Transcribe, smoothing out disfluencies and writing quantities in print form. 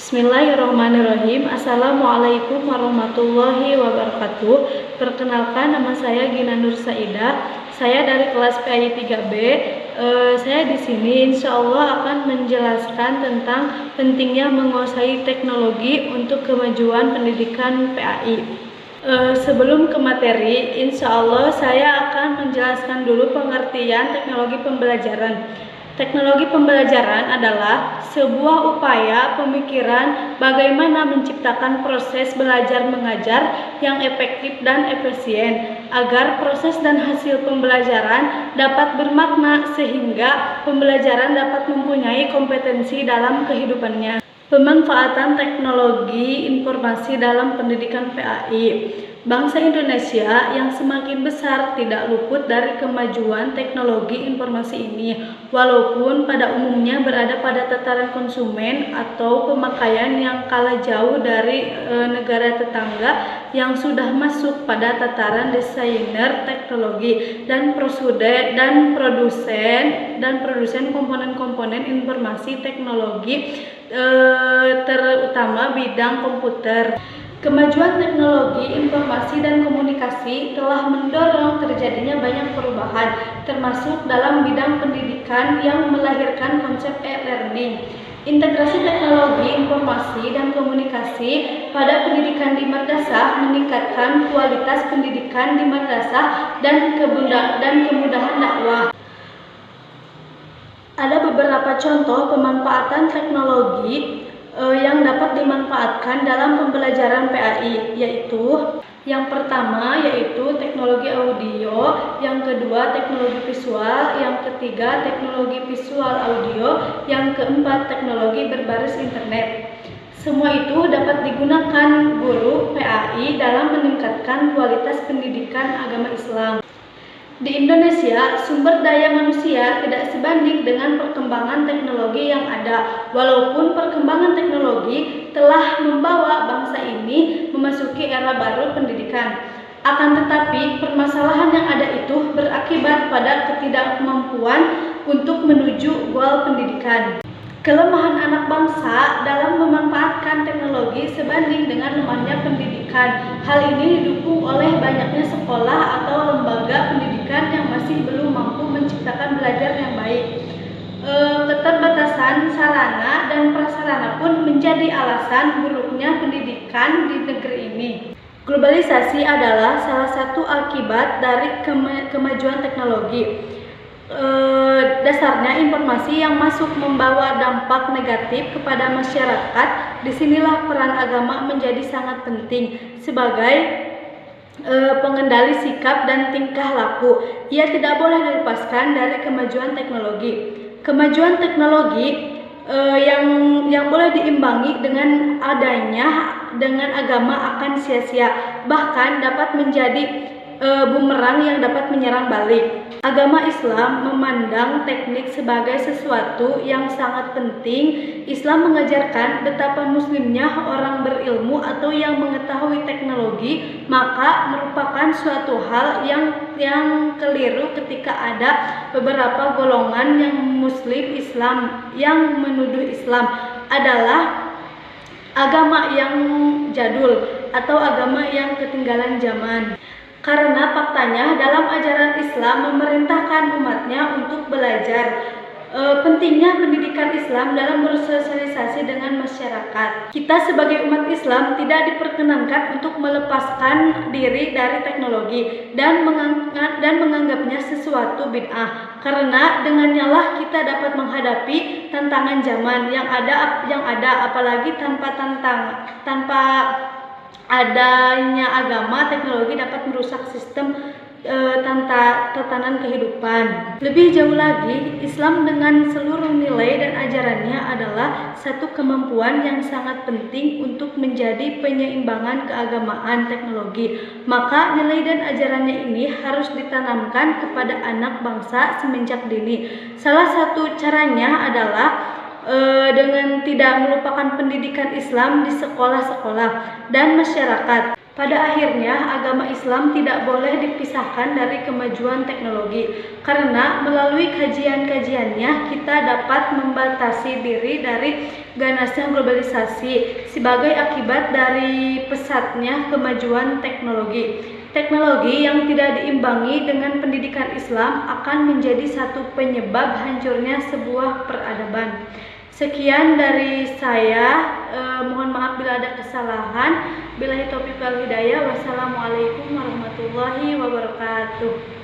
Bismillahirrahmanirrahim. Assalamualaikum warahmatullahi wabarakatuh. Perkenalkan, nama saya Gina Nur Saidah. Saya dari kelas PAI 3B. Saya di sini insya Allah akan menjelaskan tentang pentingnya menguasai teknologi untuk kemajuan pendidikan PAI. Sebelum ke materi, insya Allah saya akan menjelaskan dulu pengertian teknologi pembelajaran. Teknologi pembelajaran adalah sebuah upaya pemikiran bagaimana menciptakan proses belajar mengajar yang efektif dan efisien agar proses dan hasil pembelajaran dapat bermakna sehingga pembelajaran dapat mempunyai kompetensi dalam kehidupannya. Pemanfaatan teknologi informasi dalam pendidikan PAI. Bangsa Indonesia yang semakin besar tidak luput dari kemajuan teknologi informasi ini, walaupun pada umumnya berada pada tataran konsumen atau pemakaian yang kalah jauh dari negara tetangga yang sudah masuk pada tataran desainer teknologi dan produsen komponen-komponen informasi teknologi, terutama bidang komputer. Kemajuan teknologi informasi dan komunikasi telah mendorong terjadinya banyak perubahan, termasuk dalam bidang pendidikan yang melahirkan konsep e-learning. Integrasi teknologi informasi dan komunikasi pada pendidikan di madrasah meningkatkan kualitas pendidikan di madrasah dan kemudahan dakwah. Ada beberapa contoh pemanfaatan teknologi yang dapat dimanfaatkan dalam pembelajaran PAI, yaitu yang pertama yaitu teknologi audio, yang kedua teknologi visual, yang ketiga teknologi visual audio, yang keempat teknologi berbasis internet. Semua itu dapat digunakan guru PAI dalam meningkatkan kualitas pendidikan agama Islam. Di Indonesia, sumber daya manusia tidak sebanding dengan perkembangan teknologi yang ada. Walaupun perkembangan teknologi telah membawa bangsa ini memasuki era baru pendidikan, akan tetapi permasalahan yang ada itu berakibat pada ketidakmampuan untuk menuju goal pendidikan. Kelemahan anak bangsa dalam memanfaatkan teknologi sebanding dengan lemahnya pendidikan. Hal ini didukung oleh banyaknya sekolah atau lembaga pendidikan yang masih belum mampu menciptakan belajar yang baik. Keterbatasan sarana dan prasarana pun menjadi alasan buruknya pendidikan di negeri ini. Globalisasi adalah salah satu akibat dari kemajuan teknologi. Dasarnya informasi yang masuk membawa dampak negatif kepada masyarakat. Disinilah peran agama menjadi sangat penting sebagai pengendali sikap dan tingkah laku. Ia tidak boleh dilepaskan dari kemajuan teknologi. Kemajuan teknologi yang boleh diimbangi dengan agama akan sia-sia, bahkan dapat menjadi bumerang yang dapat menyerang balik. Agama Islam memandang teknik sebagai sesuatu yang sangat penting. Islam mengajarkan betapa muslimnya orang berilmu atau yang mengetahui teknologi, maka merupakan suatu hal yang keliru ketika ada beberapa golongan yang muslim Islam yang menuduh Islam adalah agama yang jadul atau agama yang ketinggalan zaman. Karena faktanya dalam ajaran Islam memerintahkan umatnya untuk belajar. Pentingnya pendidikan Islam dalam bersosialisasi dengan masyarakat. Kita sebagai umat Islam tidak diperkenankan untuk melepaskan diri dari teknologi dan menganggapnya sesuatu bid'ah. Karena dengannya lah kita dapat menghadapi tantangan zaman yang ada apalagi tanpa adanya agama, teknologi dapat merusak sistem tatanan kehidupan. Lebih jauh lagi, Islam dengan seluruh nilai dan ajarannya adalah satu kemampuan yang sangat penting untuk menjadi penyeimbangan keagamaan teknologi. Maka nilai dan ajarannya ini harus ditanamkan kepada anak bangsa semenjak dini. Salah satu caranya adalah dengan tidak melupakan pendidikan Islam di sekolah-sekolah dan masyarakat. Pada akhirnya, agama Islam tidak boleh dipisahkan dari kemajuan teknologi, karena melalui kajian-kajiannya kita dapat membatasi diri dari ganasnya globalisasi sebagai akibat dari pesatnya kemajuan teknologi. Teknologi yang tidak diimbangi dengan pendidikan Islam akan menjadi satu penyebab hancurnya sebuah peradaban. Sekian dari saya, mohon maaf bila ada kesalahan. Billahi taufiq wal hidayah. Wassalamualaikum warahmatullahi wabarakatuh.